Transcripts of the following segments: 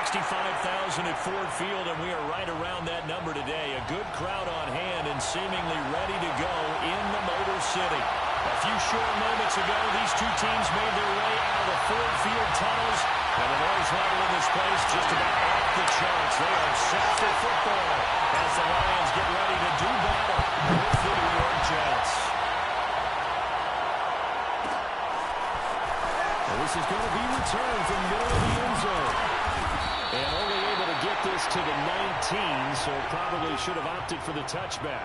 65,000 at Ford Field, and we are right around that number today. A good crowd on hand and seemingly ready to go in the Motor City. A few short moments ago, these two teams made their way out of the Ford Field tunnels, and the noise level in this place just about off the charts. They are set for football as the Lions get ready to do battle with the New York Jets. This is going to be returned from middle of the end zone. And only able to get this to the 19, so probably should have opted for the touchback.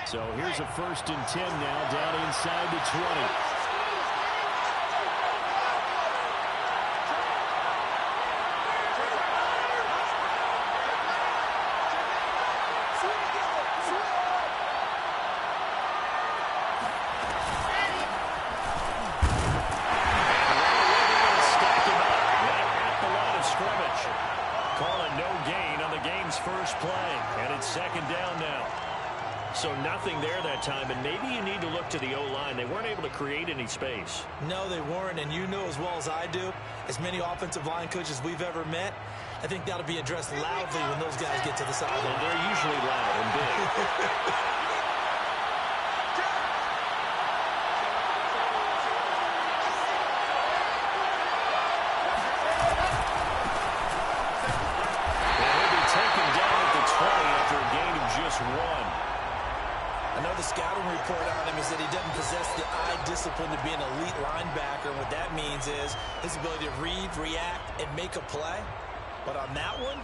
So here's a 1st and 10 now, down inside the 20. Call it no gain on the game's first play, and it's 2nd down now. So nothing there that time, and maybe you need to look to the O-line. They weren't able to create any space. No, they weren't, and you know as well as I do, as many offensive line coaches we've ever met, I think that'll be addressed loudly when those guys get to the sideline. And they're usually loud and big. I know the scouting report on him is that he doesn't possess the eye discipline to be an elite linebacker. What that means is his ability to read, react, and make a play. But on that one,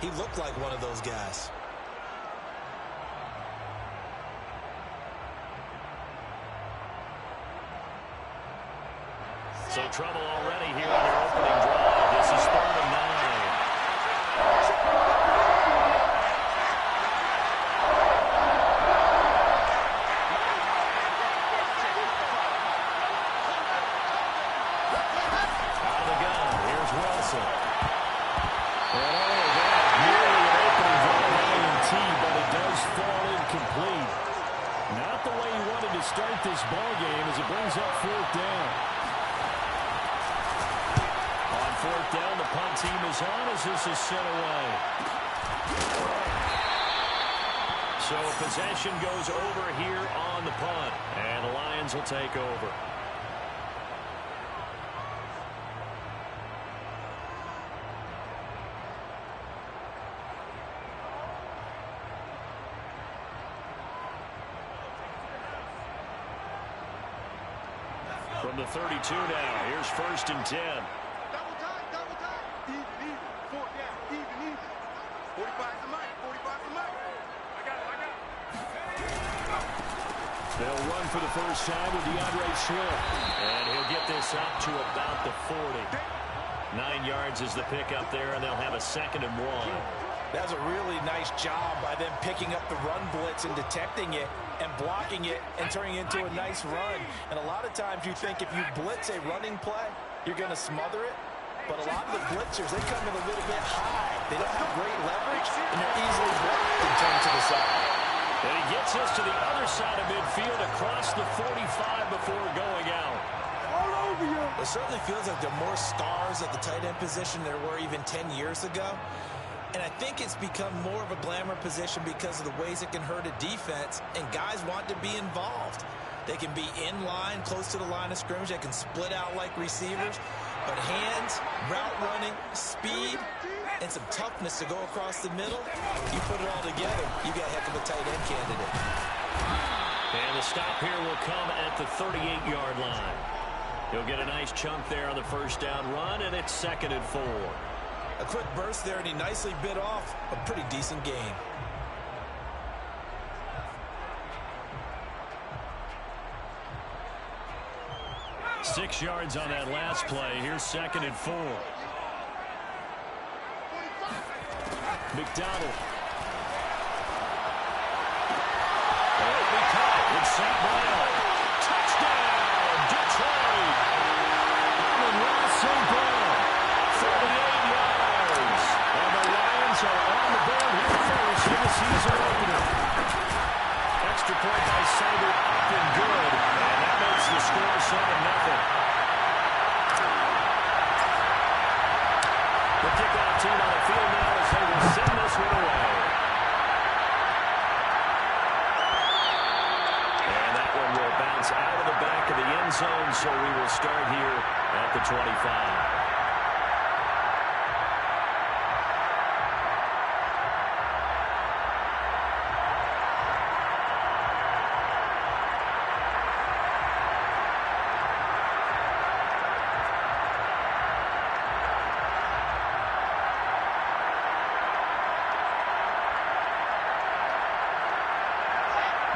he looked like one of those guys. So trouble already here on their opening drive. This is 3rd and 9. Start this ball game as it brings up 4th down. On 4th down, the punt team is on as this is sent away. So possession goes over here on the punt, and the Lions will take over. From the 32 now, here's 1st and 10. Double time, double time. Even, 4 down, even. 45 to Mike, 45 to Mike. I got it. They'll run for the first time with DeAndre Swift. And he'll get this up to about the 40. 9 yards is the pickup there, and they'll have a 2nd and 1. That was a really nice job by them picking up the run blitz and detecting it and blocking it and turning it into a nice run. And a lot of times you think if you blitz a running play, you're going to smother it. But a lot of the blitzers, they come in a little bit high. They don't have great leverage, and they're easily blocked and turned to the side. And he gets us to the other side of midfield across the 45 before going out. All over you. It certainly feels like there are more stars at the tight end position than there were even 10 years ago. And I think it's become more of a glamour position because of the ways it can hurt a defense, and guys want to be involved. They can be in line, close to the line of scrimmage. They can split out like receivers. But hands, route running, speed, and some toughness to go across the middle, you put it all together, you got a heck of a tight end candidate. And the stop here will come at the 38-yard line. He'll get a nice chunk there on the first down run, and it's 2nd and 4. A quick burst there, and he nicely bit off a pretty decent gain. Six yards on that last play. Here's 2nd and 4. McDonald. It'll be caught with St. Brown. Touchdown, Detroit. St. Brown. The kickoff team on the field now as they will send this one away. And that one will bounce out of the back of the end zone, so we will start here at the 25.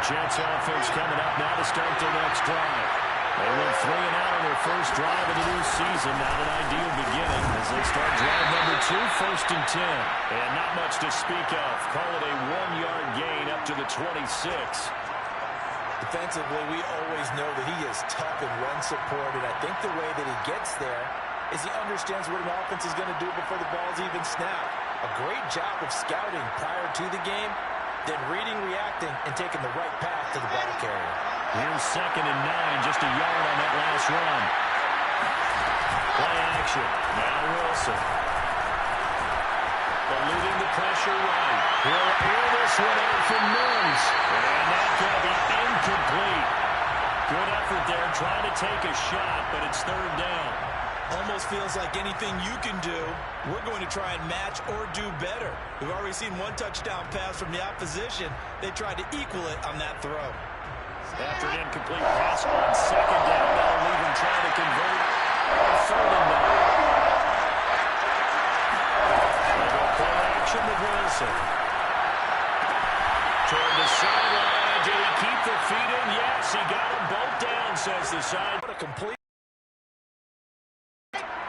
Jets offense coming up now to start their next drive. They went 3 and out on their first drive of the new season. Not an ideal beginning as they start drive number 2, 1st and 10. And not much to speak of. Call it a 1-yard gain up to the 26. Defensively, we always know that he is tough and run support, and I think the way that he gets there is he understands what an offense is going to do before the ball's even snapped. A great job of scouting prior to the game, then reading, reacting, and taking the right path to the ball carrier. Here's 2nd and 9, just a yard on that last run. Play action. Now Wilson. Eluding the pressure right. He'll air this one out from Mims. And that's going to be incomplete. Good effort there, trying to take a shot, but it's 3rd down. Almost feels like anything you can do, we're going to try and match or do better. We've already seen one touchdown pass from the opposition. They tried to equal it on that throw. After an incomplete pass on 2nd down, that'll leave him trying to convert on 3rd and 9. They go play action with Wilson. Toward the sideline. Did he keep the feet in? Yes, he got them both down, says the side. What a complete.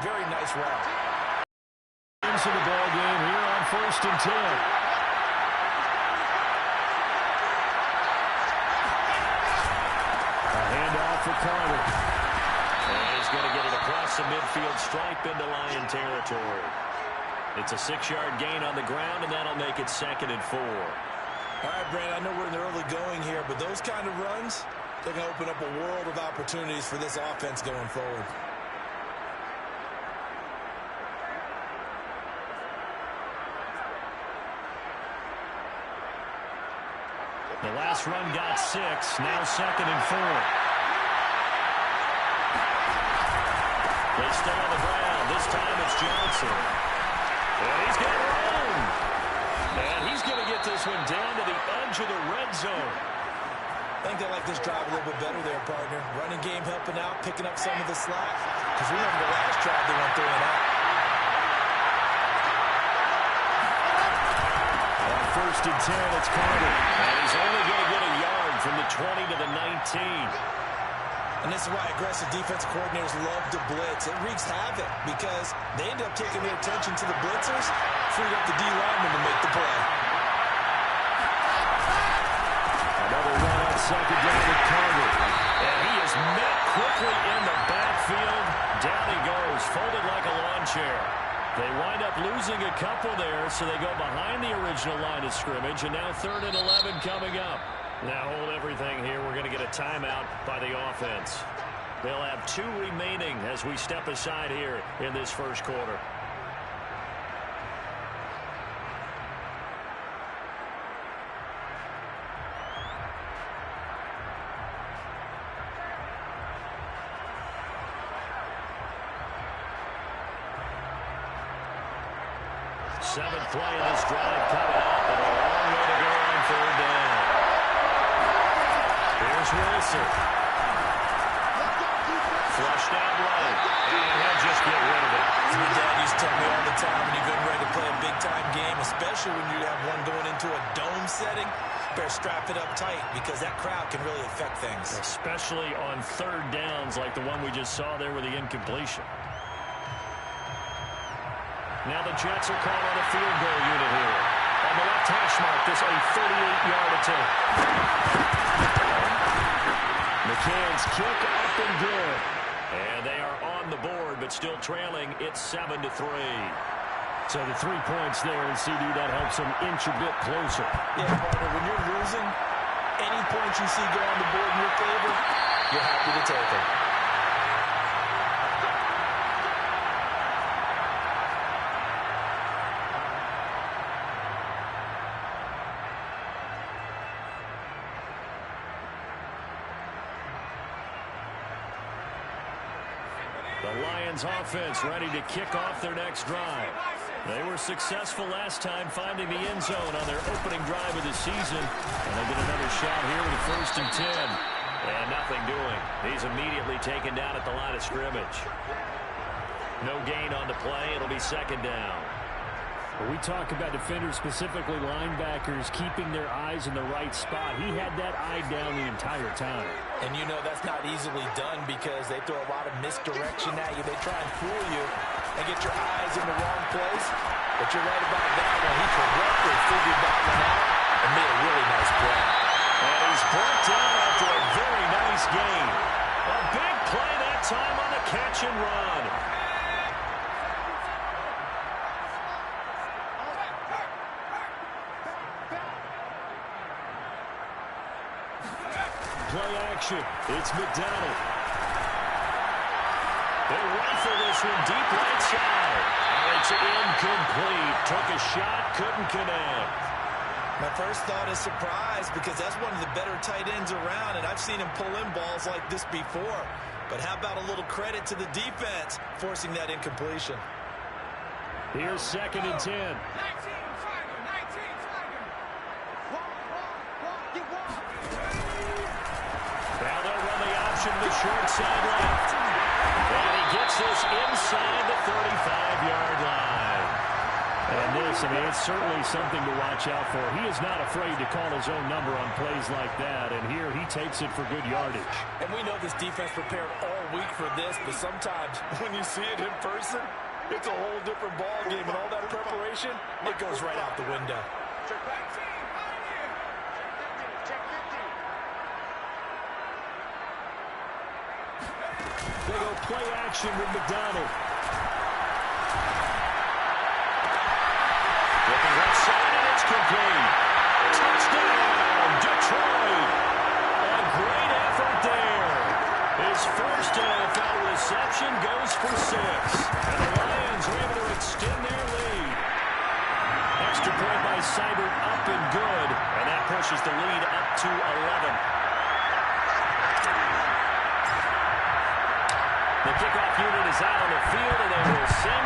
Very nice route. Into the ball game here on 1st and 10. A handoff for Carter. And he's going to get it across the midfield stripe into Lion territory. It's a 6-yard gain on the ground, and that'll make it 2nd and 4. All right, Brandon, I know we're in the early going here, but those kind of runs, they're going to open up a world of opportunities for this offense going forward. The last run got 6, now 2nd and 4. They stay on the ground. This time it's Johnson. And he's got room. And he's going to get this one down to the edge of the red zone. I think they like this drive a little bit better there, partner. Running game helping out, picking up some of the slack. Because remember the last drive they went 3 and out. On 1st and 10, it's Carter. And he's only going to get a yard from the 20 to the 19. And this is why aggressive defensive coordinators love to blitz. It wreaks havoc because they end up taking their attention to the blitzers, freeing up the D lineman to make the play. Another run on 2nd down with Carter. And he is met quickly in the backfield. Down he goes, folded like a lawn chair. They wind up losing a couple there, so they go behind the original line of scrimmage, and now 3rd and 11 coming up. Now hold everything here. We're going to get a timeout by the offense. They'll have 2 remaining as we step aside here in this first quarter. Seventh play of this drive coming up, and a long way to go on 3rd down. Here's Wilson. Flushed out right, and he'll just get rid of it. My dad used to tell me all the time when you're getting ready to play a big-time game, especially when you have one going into a dome setting, better strap it up tight because that crowd can really affect things. Especially on 3rd downs like the one we just saw there with the incompletion. Now the Jets are called on a field goal unit here. On the left hash mark, this a 38-yard attempt. McCann's kick up and good. And they are on the board, but still trailing. It's 7-3. So the 3 points there, and CD, that helps them inch a bit closer. Yeah, partner, when you're losing, any points you see go on the board in your favor, you're happy to take them. The Lions offense ready to kick off their next drive. They were successful last time finding the end zone on their opening drive of the season. And they get another shot here with a 1st and 10. And nothing doing. He's immediately taken down at the line of scrimmage. No gain on the play. It'll be 2nd down. When we talk about defenders, specifically linebackers, keeping their eyes in the right spot. He had that eye down the entire time. And you know that's not easily done because they throw a lot of misdirection at you. They try and fool you and get your eyes in the wrong place. But you're right about that one. He correctly figured that one out and made a really nice play. And he's brought down after a very nice gain. A big play that time on the catch and run. Play action. It's McDonald. They rifle this one deep right side. And it's incomplete. Took a shot, couldn't connect. My first thought is surprise because that's one of the better tight ends around, and I've seen him pull in balls like this before. But how about a little credit to the defense forcing that incompletion? Here's 2nd and 10. Now they'll run the option to the short side left. And he gets this inside the 35-yard line. And this, I mean, it's certainly something to watch out for. He is not afraid to call his own number on plays like that. And here he takes it for good yardage. And we know this defense prepared all week for this, but sometimes when you see it in person, it's a whole different ball game. And all that preparation, it goes right out the window. They go play action with McDonald. Looking left side, and it's complete. Touchdown, Detroit. A great effort there. His first NFL reception goes for 6. And the Lions are able to extend their lead. Extra point by Seibert up and good. And that pushes the lead up to 11. The kickoff unit is out on the field, and they will sing